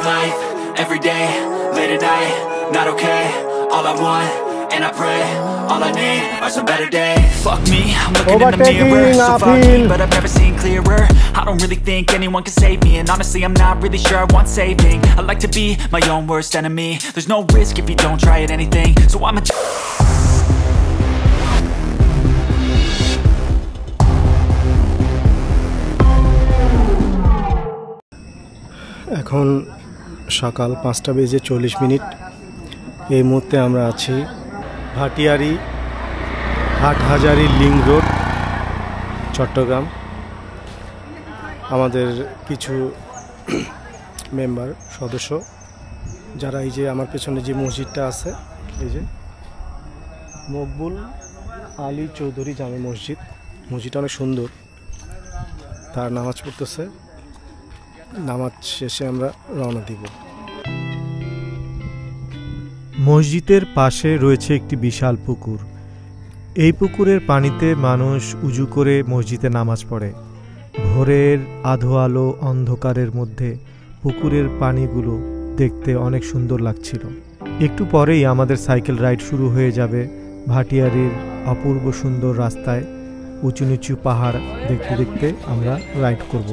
life, every day, late at night, not okay. All I want, and I pray, all I need are some better days. Fuck me, I'm looking in the mirror, so fuck me, but I've never seen clearer. I don't really think anyone can save me, and honestly I'm not really sure I want saving. I like to be my own worst enemy. There's no risk if you don't try at anything, so I'm a এখন সকাল 5:40 এই মুহূর্তে আমরা আছি Bhatiary Hathazari link road Chittagong. আমাদের কিছু member সদস্য যারা এই যে আমার পেছনে যে মসজিদটা আছে, এই যে মকবুল আলী চৌধুরী জামে মসজিদ, মসজিদটা অনেক সুন্দর, তার নামাজ পড়তেছে। নামাজ শেষে আমরা রওনা দিব। মসজিদের পাশে রয়েছে একটি বিশাল পুকুর। এই পুকুরের পানিতে মানুষ উজু করে মসজিদে নামাজ পড়ে। ভোরের আধো আলো অন্ধকারের মধ্যে পুকুরের পানিগুলো দেখতে অনেক সুন্দর লাগছিল। একটু পরেই আমাদের সাইকেল রাইড শুরু হয়ে যাবে ভাটিয়ারির অপূর্ব সুন্দর রাস্তায়। উঁচু নিচু পাহাড় দেখতে দেখতে আমরা রাইড করব।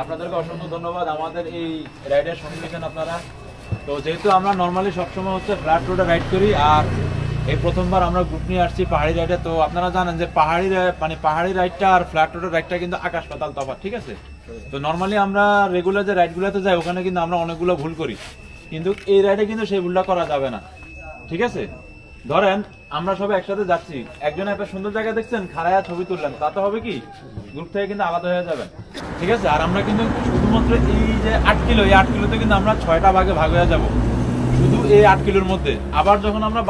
আপনাদেরকে অসংখ্য ধন্যবাদ আমাদের এই রাইডের সঙ্গে দিয়েছেন আপনারা। তো যেহেতু আমরা নর্মালি সবসময় হচ্ছে ফ্ল্যাট রোডে রাইড করি, আর এই প্রথমবার আমরা গ্রুপ নিয়ে আসছি পাহাড়ি রাইডে। তো আপনারা জানেন যে পাহাড়ি রাইডটা আর ফ্ল্যাট রোডের রাইডটা কিন্তু আকাশ পাতাল তফাৎ, ঠিক আছে? তো নর্মালি আমরা রেগুলার যে রাইডগুলোতে যাই ওখানে কিন্তু আমরা অনেকগুলো ভুল করি, কিন্তু এই রাইডে কিন্তু সেই ভুলটা করা যাবে না, ঠিক আছে? ধরেন আমরা সবাই একসাথে যাচ্ছি, একজন একটা সুন্দর জায়গা দেখছেন, খাড়ায়া ছবি তুললেন, তাতে হবে কি গ্রুপ থেকে কিন্তু আলাদা হয়ে যাবেন, ঠিক আছে? আর আমরা কিন্তু শুধুমাত্র এই যে 8 কিলো, এই 8 কিলোতে কিন্তু আমরা 6টা ভাগে ভাগ হয়ে যাব শুধু এই 8 কিলোর মধ্যে। আবার যখন আমরা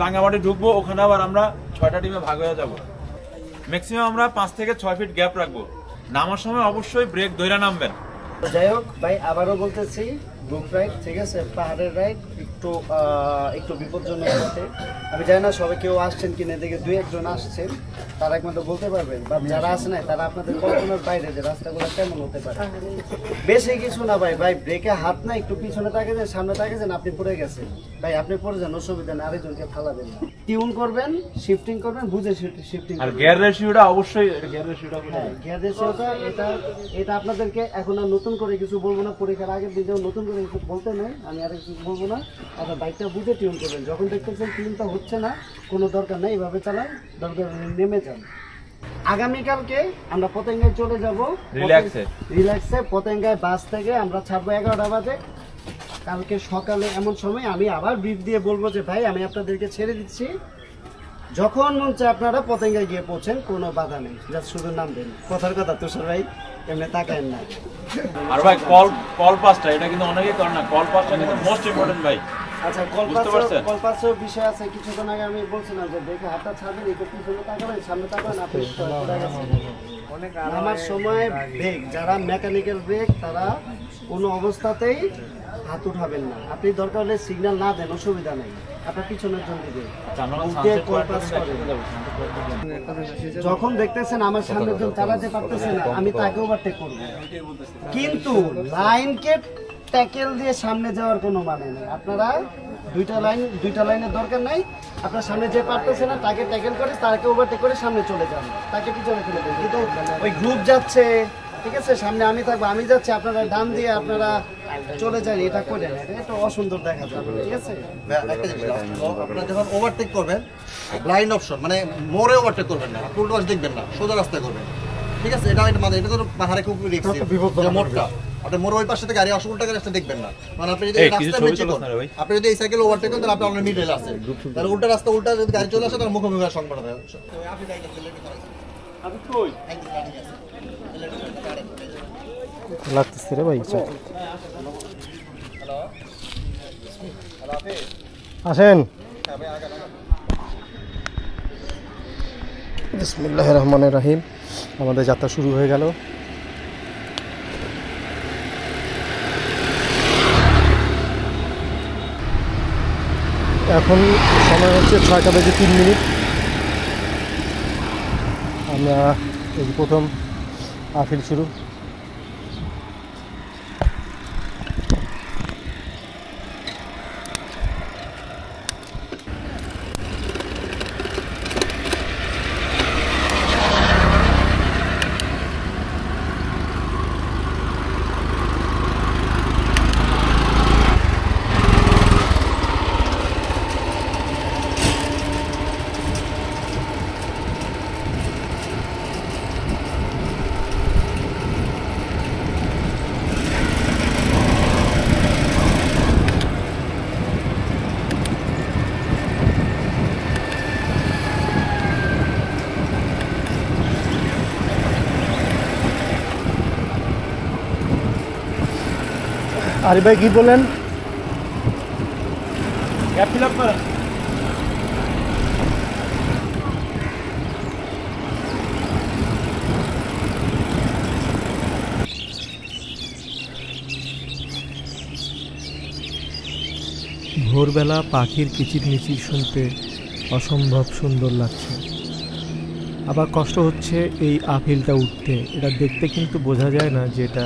রাঙ্গামাটি ঢুকবো ওখানে আবার আমরা 6টা টিমে ভাগ হয়ে যাব। ম্যাক্সিমাম আমরা 5 থেকে 6 ফিট গ্যাপ রাখবো। নামার সময় অবশ্যই ব্রেক ধরে নামবেন। যাই হোক ভাই, আবারও বলতেছি গ্রুপ রাইড, ঠিক আছে? পাহাড়ের রাইড একটু বিপজ্জনক আছে। আমি জানি না সবাই কেউ আসছেন কিনা, দেখে 2-1 জন আসছেন, তারা একমাত্র বলতে পারবেন, বা যারা আসে নাই তারা আপনাদের কল্পনার বাইরে যে রাস্তাগুলো কেমন হতে পারে। বেশি কিছু না ভাই, ব্রেকে হাত না, একটু পিছনে তাকে যান, সামনে তাকে যান, আপনি পড়ে গেছেন ভাই, আপনি পড়ে যান, অসুবিধা নেই, আরেকজনকে ফালাবেন না। টিউন করবেন, শিফটিং করবেন, বুঝে শিফটিং। আর গিয়ার রেশিওটা অবশ্যই, গিয়ার রেশিওটা এটা আপনাদেরকে এখন আর নতুন করে কিছু বলবো না, পরীক্ষার আগের দিনেও নতুন করে কিছু বলতে নেই, আমি আর কিছু বলবো না। আপনার বাইকটা বুঝে টিউন করবেন, যখন দেখতেছেন টিউনটা হচ্ছে না, কোনো দরকার নেই, এইভাবে চালান, দরকার নেমে যান। আগামীকালকে আমরা পতেঙ্গায় চলে যাব রিল্যাক্সে। পতেঙ্গায় বাস থেকে আমরা ছাড়বো 11টা বাজে। কালকে সকালে এমন সময় আমি আবার ব্রিফ দিয়ে বলবো যে ভাই আমি আপনাদেরকে ছেড়ে দিচ্ছি, যখন মন চায় আপনারা পতেঙ্গায় গিয়ে পৌঁছেন, কোনো বাধা নেই, জাস্ট শুধু নামবেন। কথার কথা তুষার ভাই, এমনি তাকায়েন না। আর ভাই কল পাসটা, এটা কিন্তু অনেকেই করে না, কল পাসটা কিন্তু মোস্ট ইম্পর্টেন্ট ভাই। আচ্ছা, কল পাসের বিষয় আছে। কিছুক্ষণ আগে আমি বলছিলাম যে দেখে হাতটা ছাড়বেন, একটু পিছনে তাকাবেন, সামনে তাকাবেন, আপনি আমার সময় ব্রেক, যারা মেকানিক্যাল ব্রেক তারা কোনো অবস্থাতেই হাত উঠাবেন না। আপনি দরকার হলে সিগন্যাল না দেন, অসুবিধা নেই, আপনার পিছনের জন্য দিবেন। যখন দেখতেছেন আমার সামনের জন চালাতে পারতেছে না, আমি তাকে ওভারটেক করবো, কিন্তু লাইনকে ট্যাকেল দিয়ে সামনে যাওয়ার কোনো মানে নেই। আপনারা দুইটা লাইনের দরকার নাই, আপনার সামনে যে পারতেছে না তাকে ট্যাকেল করে, তাকে ওভারটেক করে সামনে চলে যান, তাকে পিছনে ফেলে দেন। কিন্তু ওই গ্রুপ যাচ্ছে, ঠিক আছে, সামনে আমি থাকবো, আমি যাচ্ছি, আপনারা ডান দিয়ে আপনারা চলে যান, এটা করে না, এটা অসুন্দর দেখা যাবে, ঠিক আছে? আপনারা যখন ওভারটেক করবেন, ব্লাইন্ড অপশন মানে মোড়ে ওভারটেক করবেন না, উল্টো পাশ দেখবেন না, সোজা রাস্তায় করবেন, ঠিক আছে? এটা তো পাহাড়ে খুব রিস্কি, মোড়টা আপনি মোড় ওই পাশে থেকে গাড়ি আসে, উল্টা রাস্তা দেখবেন না। মানে আপনি যদি আপনি যদি এই সাইকেল ওভারটেক করেন, তাহলে আপনি অনেক মিডল আছে, তাহলে উল্টা রাস্তা, উল্টা যদি গাড়ি চলে আসে, তাহলে মুখোমুখি হওয়ার সম্ভাবনা থাকে। লাগতেছে রে ভাই, আসেন। বিসমিল্লাহির রহমানির রহিম। আমাদের যাত্রা শুরু হয়ে গেল। এখন সময় হচ্ছে 6টা বেজে 3 মিনিট। আমরা এই যে প্রথম আফিল শুরু। আরিফ ভাই কি বলেন? গ্যাপ ফিল আপ করেন। ভোরবেলা পাখির কিচিরমিচির শুনতে অসম্ভব সুন্দর লাগছে। আবার কষ্ট হচ্ছে এই আফিলটা উঠতে। এটা দেখতে কিন্তু বোঝা যায় না যে এটা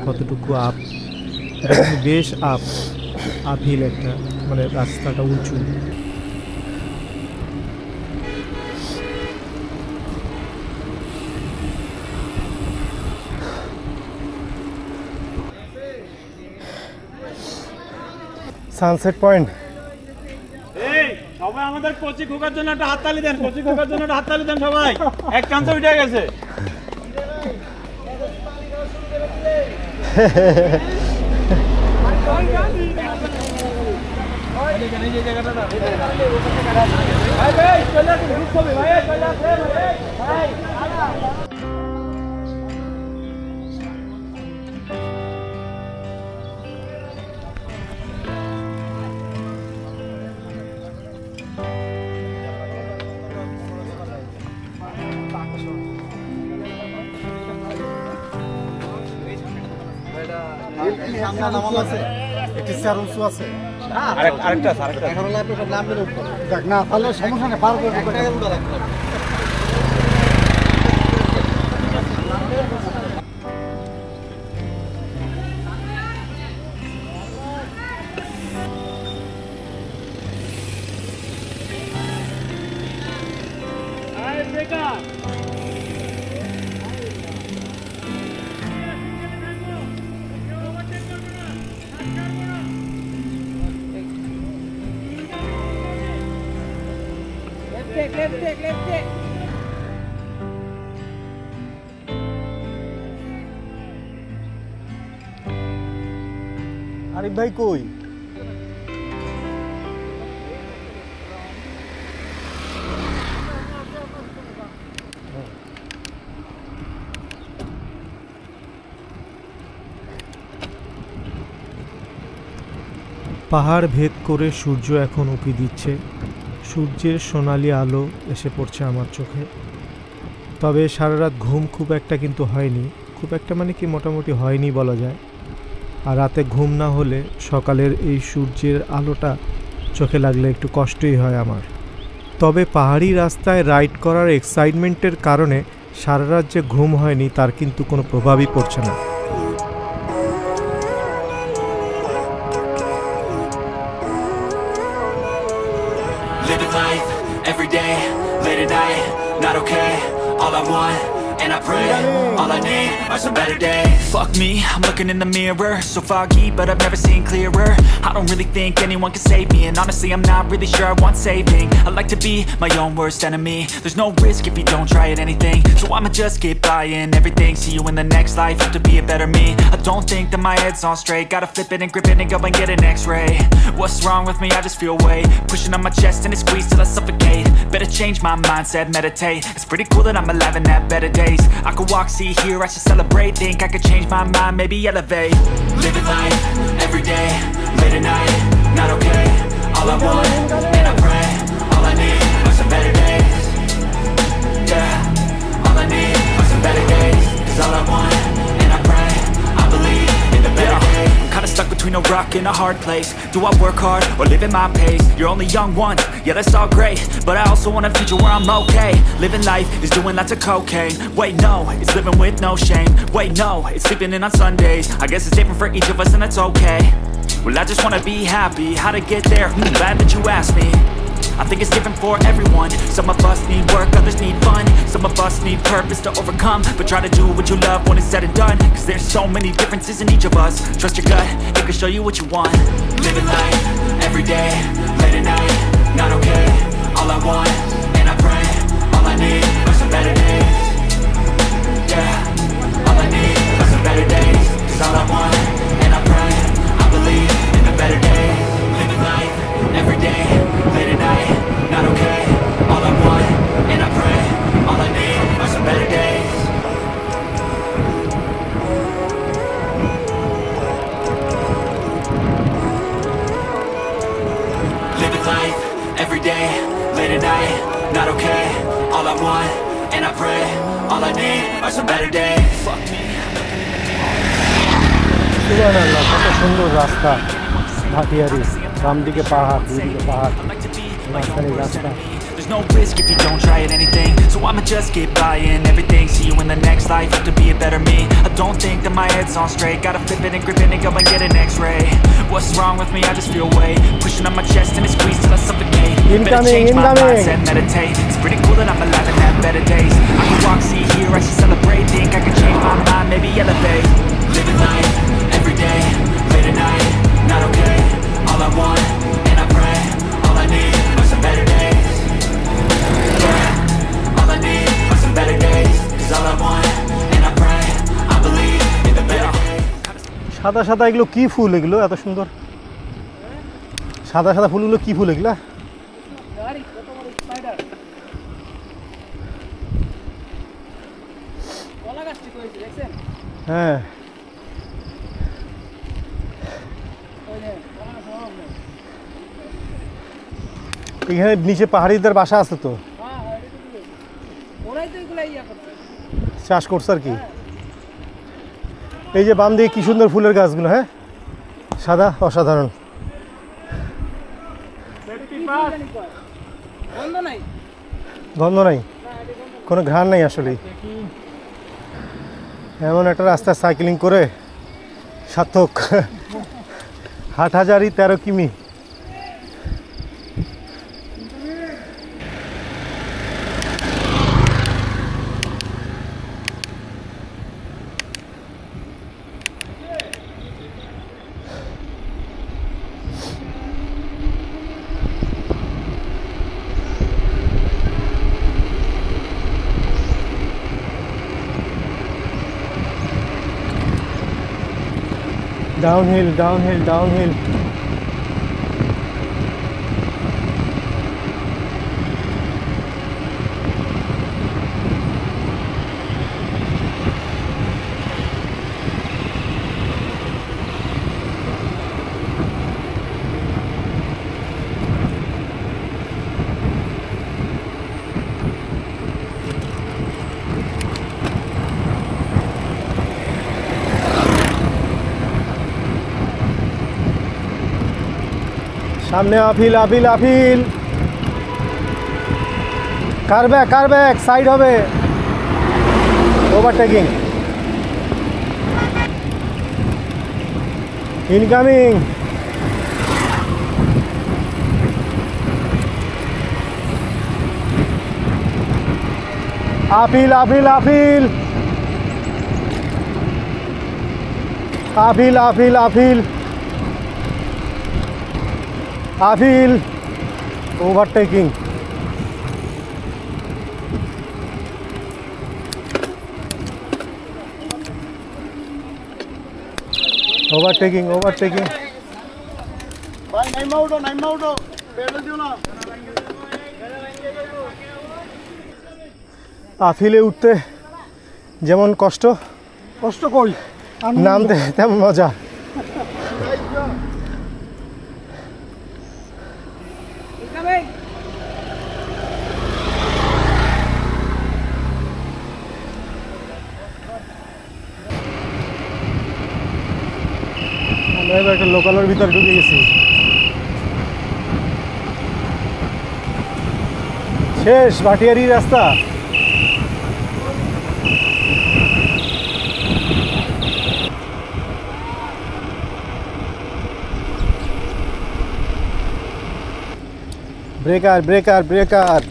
কতটুকু আপ। এটা কিন্তু বেশ আফিল একটা, মানে রাস্তাটা উঁচু। Sunset point. এই সবাই আমাদের কোচি খোকার জন্য একটা হাততালি দেন, কোচি খোকার জন্য একটা হাততালি দেন সবাই। এক চান্সে উঠে গেছে। না তাহলে সমস্যা নেই, পার করে আরিফ ভাই কই? পাহাড় ভেদ করে সূর্য এখন উঁকি দিচ্ছে। সূর্যের সোনালি আলো এসে পড়ছে আমার চোখে। তবে সারা রাত ঘুম খুব একটা কিন্তু হয়নি। খুব একটা মানে কি, মোটামুটি হয়নি বলা যায়। আর রাতে ঘুম না হলে সকালের এই সূর্যের আলোটা চোখে লাগলে একটু কষ্টই হয় আমার। তবে পাহাড়ি রাস্তায় রাইড করার এক্সাইটমেন্টের কারণে সারা রাত যে ঘুম হয়নি তার কিন্তু কোনো প্রভাবই পড়ছে না। Living life, every day, late at night, not okay. All I want, and I pray, all I need are some better days. Fuck me, I'm looking in the mirror, so foggy, but I've never seen clearer. I don't really think anyone can save me, and honestly I'm not really sure I want saving. I like to be my own worst enemy. There's no risk if you don't try at anything, so I'ma just keep buying everything. See you in the next life, have to be a better me. I don't think that my head's on straight, gotta flip it and grip it and go and get an x-ray. What's wrong with me? I just feel weight pushing on my chest and it squeezes till I suffocate. Better change my mindset, meditate. It's pretty cool that I'm alive and have better days. I could walk, see, hear, I should celebrate. Think I could change my mind, maybe elevate. Living life, every day, late at night, not okay. All I want, and I pray, all I need are some better days. Yeah, all I need are some better days. Cause all I want, and I pray, I believe in the better days. I'm kinda stuck between a rock stuck in a hard place. Do I work hard or live at my pace? You're only young once, yeah that's all great, but I also want a future where I'm okay. Living life is doing lots of cocaine. Wait no, it's living with no shame. Wait no, it's sleeping in on Sundays. I guess it's different for each of us and that's okay. Well I just wanna be happy, how to get there? Glad that you asked me. I think it's different for everyone. Some of us need work, others need fun. Some of us need purpose to overcome. But try to do what you love when it's said and done. Cause there's so many differences in each of us. Trust your gut, it can show you what you want. Living life, every day, late at night, not okay. All I want, and I pray, all I need are some better days. Yeah, all I need are some better days. Cause all I want, and I pray, I believe in the better days. Living life, every day, late at night, not okay. All I want, and I pray, all I need are some better days. Living life, every day, late at night, not okay. All I want, and I pray, all I need are some better days. Fuck me. সুবহানাল্লাহ, কত সুন্দর রাস্তা, ভাটিয়ারি, বাম দিকে পাহাড়, দুই দিকে পাহাড়, মাঝখানে রাস্তা। There's no risk if you don't try at anything, so I'ma just get buying everything. See you in the next life, have to be a better me. I don't think that my head's on straight. Gotta flip it and grip it and go and get an x-ray. What's wrong with me? I just feel weight pushing on my chest and it squeezes till I suffocate. Better change my mindset, meditate. It's pretty cool that I'm alive and have better days. I can walk, see, hear, I should celebrate. Think I can change my mind, maybe elevate. Living life, every day, late at night, not okay. All I want, and I pray, all I need are some better days. Yeah, all I need are some better days. Cause all I want, and I pray, I believe in the better days. সাদা সাদা এগুলো কি ফুল? এগুলো এত সুন্দর সাদা সাদা ফুলগুলো কি ফুল এগুলা? হ্যাঁ, এখানে নিচে পাহাড়িদের বাসা আছে তো, চাষ করছে আর কি। এই যে বাম দিকে কি সুন্দর ফুলের গাছগুলো, হ্যাঁ সাদা, অসাধারণ। গন্ধ নাই, কোনো ঘ্রাণ নাই আসলে। এমন একটা রাস্তা সাইক্লিং করে সার্থক। হাটহাজারি 13 কিমি। Downhill, downhill, downhill. সামনে আপিল, আপিল, আপিল। কারব্যাক, কারব্যাক, সাইড হবে। Overtaking, incoming. Appeal, appeal, appeal, appeal, appeal, appeal, appeal, overtaking. Overtaking, overtaking. ভাই নাইমা উঠো, নাইমা উঠো, পেডাল দিও না। আপিলে উঠতে যেমন কষ্ট, কষ্ট কই, নামতে তেমন মজা। আমরা এবার একটা লোকালের ভিতরে ঢুকে গেছি। শেষ ভাটিয়ারি রাস্তা। Breaker breaker breaker.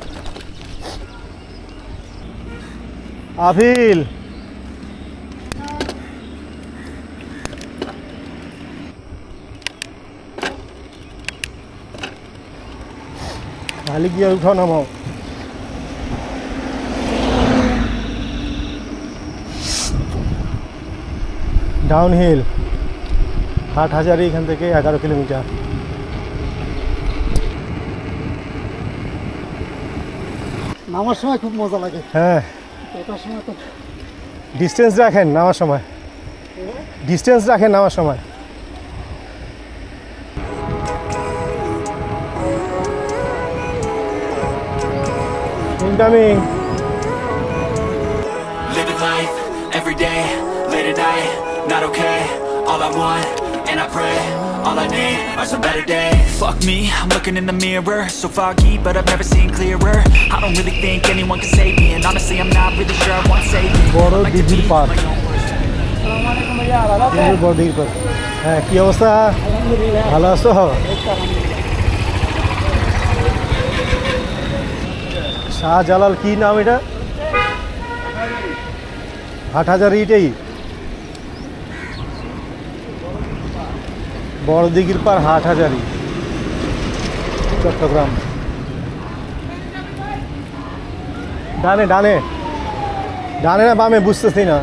আফিল খালি গিয়ে উঠো নামাও। ডাউন হিল হাটহাজারী এখান থেকে 11 কিলোমিটার। নামার সময় খুব মজা লাগে। হ্যাঁ ওঠার সময় তো ডিস্টেন্স রাখেন নামার সময়, ডিস্টেন্স রাখেন নামার সময়। Incoming. Living life every day, late at night, not okay. All I want, and I pray, all I need are some better days. Fuck me, I'm looking in the mirror, so foggy, but I've never seen clearer. I don't really think anyone can save me, and honestly I'm not really sure I want saving. বড় দিঘির পার। বড় দিঘির পার। হ্যাঁ কি অবস্থা? ভালো আছো? শাহজালাল কি নাম এটা? হাটহাজারী এটাই? বড় দিঘির পার হাটহাজারী, চট্টগ্রাম। ডানে ডানে ডানে না বামে বুঝতেছি না।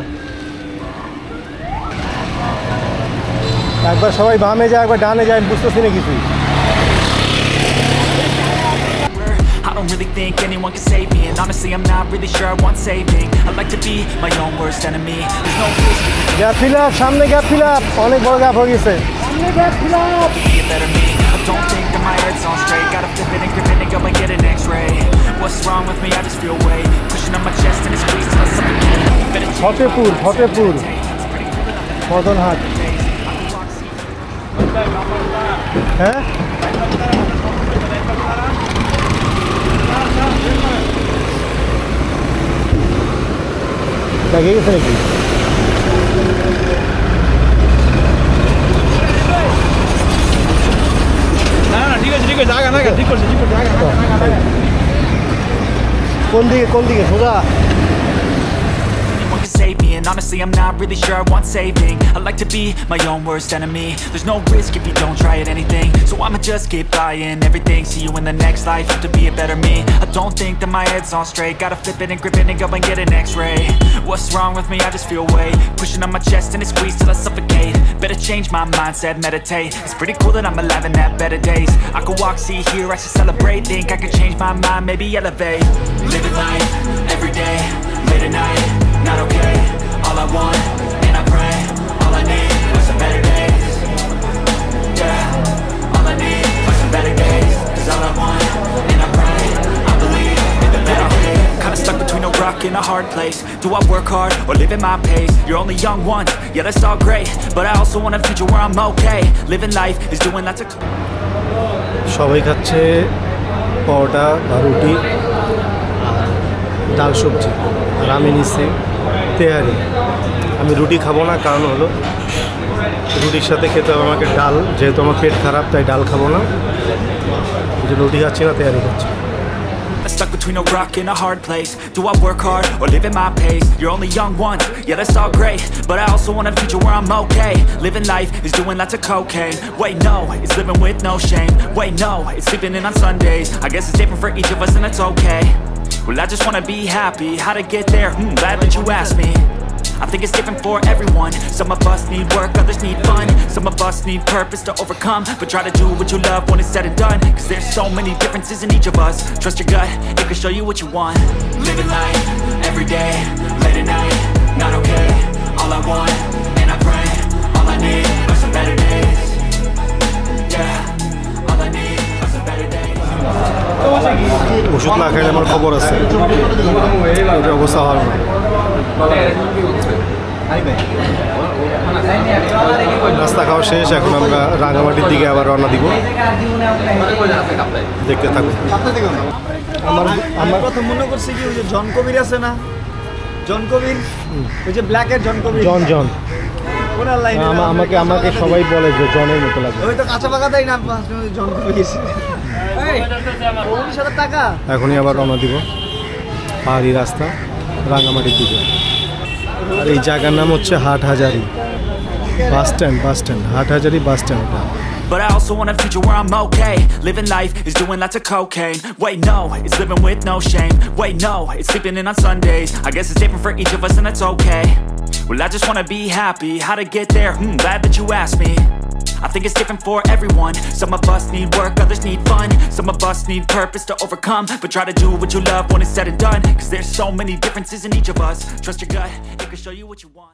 একবার সবাই বামে যায়, একবার ডানে যায়, বুঝতেছি না কিছুই। I don't really think anyone can save me, and honestly I'm not really sure I want saving. I like to be my own worst enemy. There's no risk. Gap fill up, সামনে gap fill up, অনেক বড় gap হয়ে গেছে। Be a better me. I don't think that my head's on straight. Gotta flip it and grip it and go and get an X-ray. What's wrong with me? I just feel weight pushing on my chest and it squeezes till I suffocate. Better change Fatehpur Fatehpur Madanhat. হ্যাঁ দেখে গেছে নাকি? কোন দিকে কোন দিকে সোজা? anyone can save me, and honestly I'm not really sure I want saving. I like to be my own worst enemy. There's no risk if you don't try at anything, so I'ma just keep buying everything. See you in the next life, have to be a better me. I don't think that my head's on straight. Gotta flip it and grip it and go and get an X-ray. What's wrong with me? I just feel weight pushing on my chest and it squeezes till I suffocate. Better change my mindset, meditate. It's pretty cool that I'm alive and have better days. I could walk, see, hear, I should celebrate. Think I could change my mind, maybe elevate. Living life every day, late at night, not okay. All I want, and I pray, all I need are some better days. Yeah, all I need are some better days. 'Cause all I want, and I pray, I believe in the better days. Kinda stuck between a rock and a hard place. Do I work hard or live at my pace? You're only young once, yeah that's all great, but I also want a future where I'm okay. Living life is doing lots of সবাই খাচ্ছে পরোটা বা রুটি আর ডাল সবজি, আর আমি নিচ্ছি তেহারি। আমি রুটি খাবো না, কারণ হলো রুটির সাথে খেতে হবে আমাকে ডাল, যেহেতু আমার পেট খারাপ তাই ডাল খাবো না, যে রুটি খাচ্ছি না তেহারি খাচ্ছি। Stuck between a rock and a hard place. Do I work hard or live at my pace? You're only young once, yeah that's all great, but I also want a future where I'm okay. Living life is doing lots of cocaine. Wait no, it's living with no shame. Wait no, it's sleeping in on Sundays. I guess it's different for each of us and that's okay. Well I just wanna be happy, how to get there? Glad that you asked me. I think it's different for everyone. Some of us need work, others need fun. Some of us need purpose to overcome, but try to do what you love when it's said and done. Cause there's so many differences in each of us. Trust your gut, it can show you what you want. Living life, every day, late at night, not okay. All I want, and I pray, all I need are some better days. Yeah, all I need are some better days. ওষুধ না খাইলে আমার খবর আছে, এটার অবস্থা ভালো না। নাস্তা খাওয়া শেষ, এখন আমরা রাঙামাটির দিকে আবার রওনা দিব। দেখতে থাকুন। আমার কথা মনে করছি কি ওই যে জন কবির আছে না, জন কবির, ওই যে ব্ল্যাকের জন কবির, জন ওনার লাইনে আমাকে সবাই বলে যে জনের মতো লাগে। ওই তো কাঁচা পাকা দেয় না জন কবির। 19,000 টাকা। এখনই আবার রওনা দিব পাহাড়ি রাস্তা রাঙামাটির দিকে। আর এই জায়গার নাম হচ্ছে Hathazari bus stand, Hathazari bus stand. But I also want a future where I'm okay. Living life is doing lots of cocaine. Wait, no, it's living with no shame. Wait, no, it's sleeping in on Sundays. I guess it's different for each of us and that's okay. Well, I just wanna be happy. How to get there? Glad that you asked me. I think it's different for everyone. Some of us need work, others need fun. Some of us need purpose to overcome. But try to do what you love when it's said and done. Cause there's so many differences in each of us. Trust your gut, it can show you what you want.